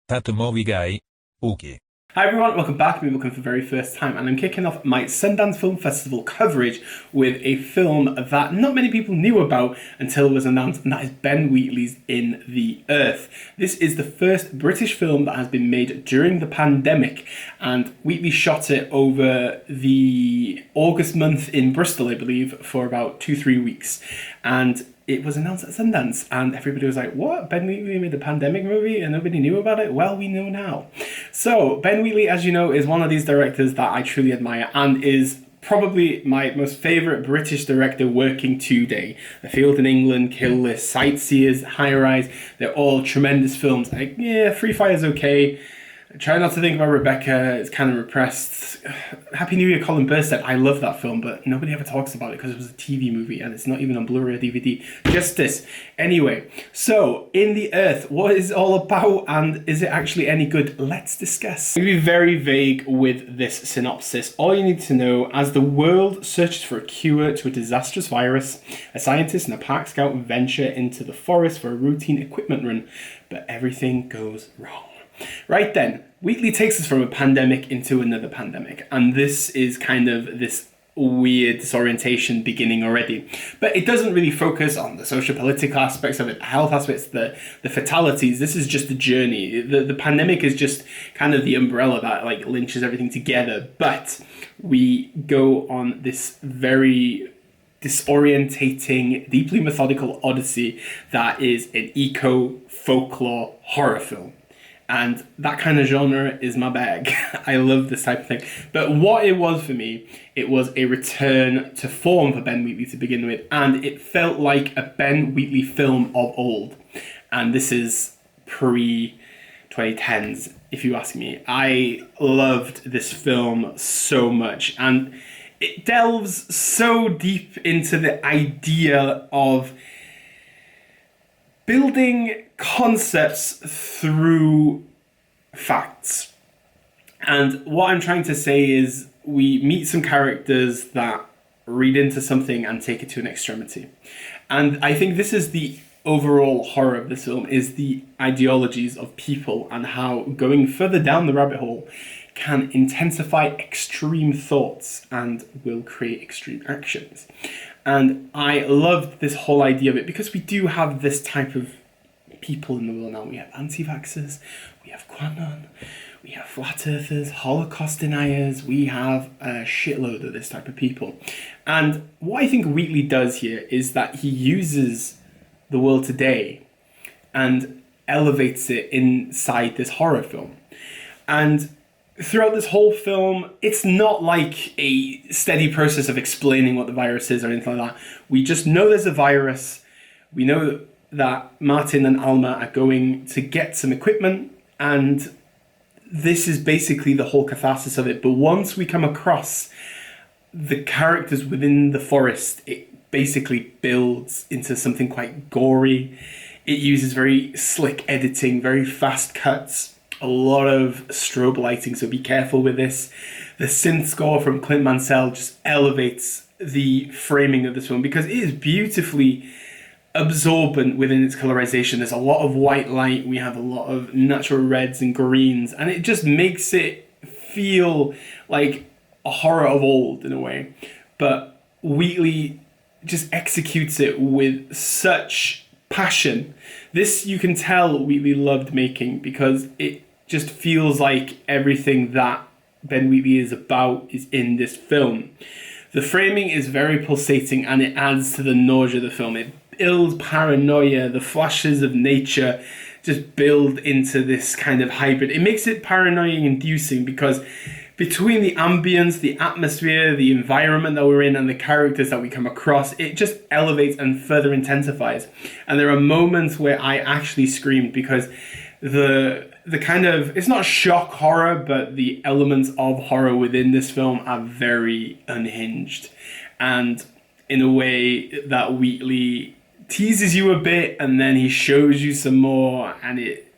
Tato movie guy. Okay. Hi everyone, welcome back to me looking for the very first time, and I'm kicking off my Sundance Film Festival coverage with a film that not many people knew about until it was announced, and that is Ben Wheatley's In the Earth. This is the first British film that has been made during the pandemic, and Wheatley shot it over the August month in Bristol, I believe, for about 2-3 weeks, and it was announced at Sundance, and everybody was like, what? Ben Wheatley made a pandemic movie and nobody knew about it? Well, we know now. So, Ben Wheatley, as you know, is one of these directors that I truly admire and is probably my most favourite British director working today. The Field in England, Kill List, Sightseers, High Rise, they're all tremendous films. Like, yeah, Free Fire's okay. Try not to think about Rebecca, it's kind of repressed. Happy New Year, Colin Burstead. I love that film, but nobody ever talks about it because it was a TV movie and it's not even on Blu-ray or DVD. Justice. Anyway, so In the Earth, what is it all about and is it actually any good? Let's discuss. I'm going to be very vague with this synopsis. All you need to know, as the world searches for a cure to a disastrous virus, a scientist and a park scout venture into the forest for a routine equipment run, but everything goes wrong. Right then, Wheatley takes us from a pandemic into another pandemic, and this is kind of this weird disorientation beginning already. But it doesn't really focus on the social political aspects of it, the health aspects, the fatalities. This is just a journey. The pandemic is just kind of the umbrella that like lynches everything together. But we go on this very disorientating, deeply methodical odyssey that is an eco-folklore horror film. And that kind of genre is my bag. I love this type of thing. But what it was for me, it was a return to form for Ben Wheatley to begin with. And it felt like a Ben Wheatley film of old. And this is pre-2010s, if you ask me. I loved this film so much. And it delves so deep into the idea of building concepts through facts. And what I'm trying to say is we meet some characters that read into something and take it to an extremity. And I think this is the overall horror of this film, is the ideologies of people and how going further down the rabbit hole can intensify extreme thoughts and will create extreme actions. And I loved this whole idea of it because we do have this type of people in the world now. We have anti-vaxxers, we have QAnon, we have flat earthers, Holocaust deniers, we have a shitload of this type of people. And what I think Wheatley does here is that he uses the world today and elevates it inside this horror film. And throughout this whole film, it's not like a steady process of explaining what the virus is or anything like that. We just know there's a virus. We know that Martin and Alma are going to get some equipment, and this is basically the whole catharsis of it. But once we come across the characters within the forest, it basically builds into something quite gory. It uses very slick editing, very fast cuts, a lot of strobe lighting, so be careful with this. The synth score from Clint Mansell just elevates the framing of this film because it is beautifully absorbent within its colorization. There's a lot of white light, we have a lot of natural reds and greens, and it just makes it feel like a horror of old in a way. But Wheatley just executes it with such passion. This you can tell Wheatley loved making because it just feels like everything that Ben Wheatley is about is in this film. The framing is very pulsating and it adds to the nausea of the film. It builds paranoia, the flashes of nature just build into this kind of hybrid. It makes it paranoia-inducing because between the ambience, the atmosphere, the environment that we're in, and the characters that we come across, it just elevates and further intensifies. And there are moments where I actually screamed because the kind of, it's not shock horror, but the elements of horror within this film are very unhinged. And in a way that Wheatley teases you a bit and then he shows you some more, and it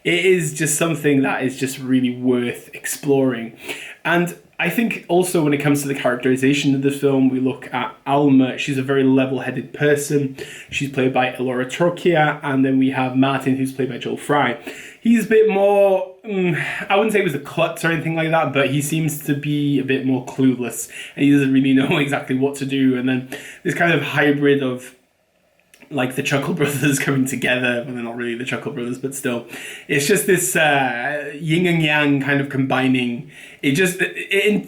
is just something that is just really worth exploring. And I think also when it comes to the characterization of the film, we look at Alma. She's a very level-headed person. She's played by Elora Trocchia, and then we have Martin, who's played by Joel Fry. He's a bit more, I wouldn't say he was a klutz or anything like that, but he seems to be a bit more clueless, and he doesn't really know exactly what to do. And then this kind of hybrid of like the Chuckle Brothers coming together. Well, they're not really the Chuckle Brothers, but still. It's just this yin and yang kind of combining. It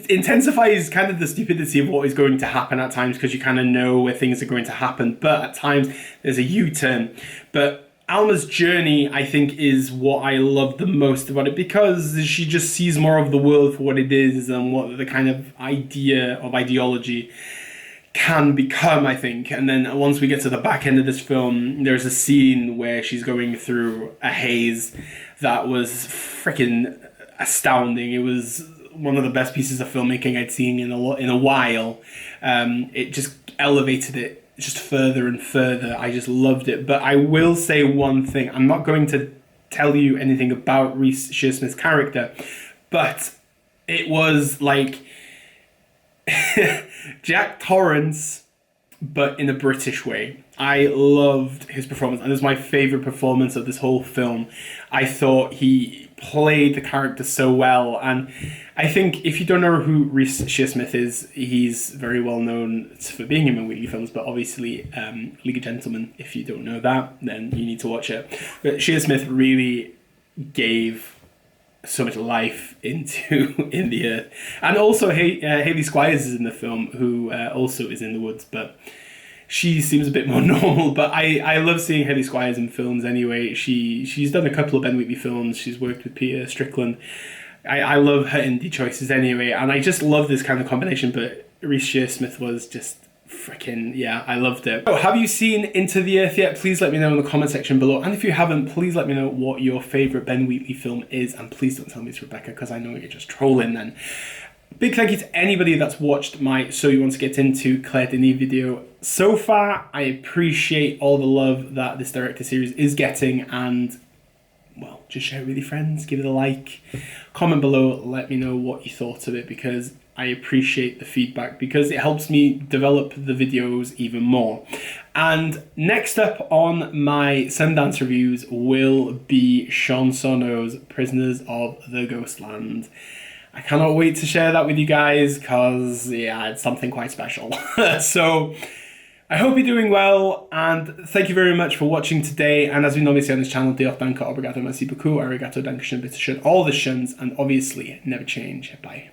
intensifies kind of the stupidity of what is going to happen at times, because you kind of know where things are going to happen. But at times, there's a U-turn. But Alma's journey, I think, is what I love the most about it, because she just sees more of the world for what it is and what the kind of ideology can become, I think. And then once we get to the back end of this film, there's a scene where she's going through a haze that was freaking astounding. It was one of the best pieces of filmmaking I'd seen in a while. It just elevated it just further and further. I just loved it. But I will say one thing. I'm not going to tell you anything about Reece Shearsmith's character, but it was like Jack Torrance, but in a British way. I loved his performance, and it was my favourite performance of this whole film. I thought he played the character so well, and I think if you don't know who Reece Shearsmith is, he's very well known for being in Wheatley films, but obviously League of Gentlemen, if you don't know that, then you need to watch it. But Shearsmith really gave so much life into in the earth. And also Hayley Squires is in the film, who also is in the woods, but she seems a bit more normal. But I love seeing Hayley Squires in films anyway. She's done a couple of Ben Wheatley films. She's worked with Peter Strickland. I love her indie choices anyway, and I just love this kind of combination. But Reece Shearsmith was just freaking, yeah, I loved it. So, have you seen Into the Earth yet? Please let me know in the comment section below. And if you haven't, please let me know what your favourite Ben Wheatley film is. And please don't tell me it's Rebecca, because I know you're just trolling then. Big thank you to anybody that's watched my So You Want to Get Into Claire Denis video so far. I appreciate all the love that this director series is getting, and well, just share it with your friends, give it a like, comment below, let me know what you thought of it, because I appreciate the feedback, because it helps me develop the videos even more. And next up on my Sundance reviews will be Sean Sono's Prisoners of the Ghostland. I cannot wait to share that with you guys, because yeah, it's something quite special. So I hope you're doing well, and thank you very much for watching today. And as we normally say on this channel, Diolch, danke, obrigado, merci beaucoup, arigato, dankeschön, bitteschön, all the shuns, and obviously never change. Bye.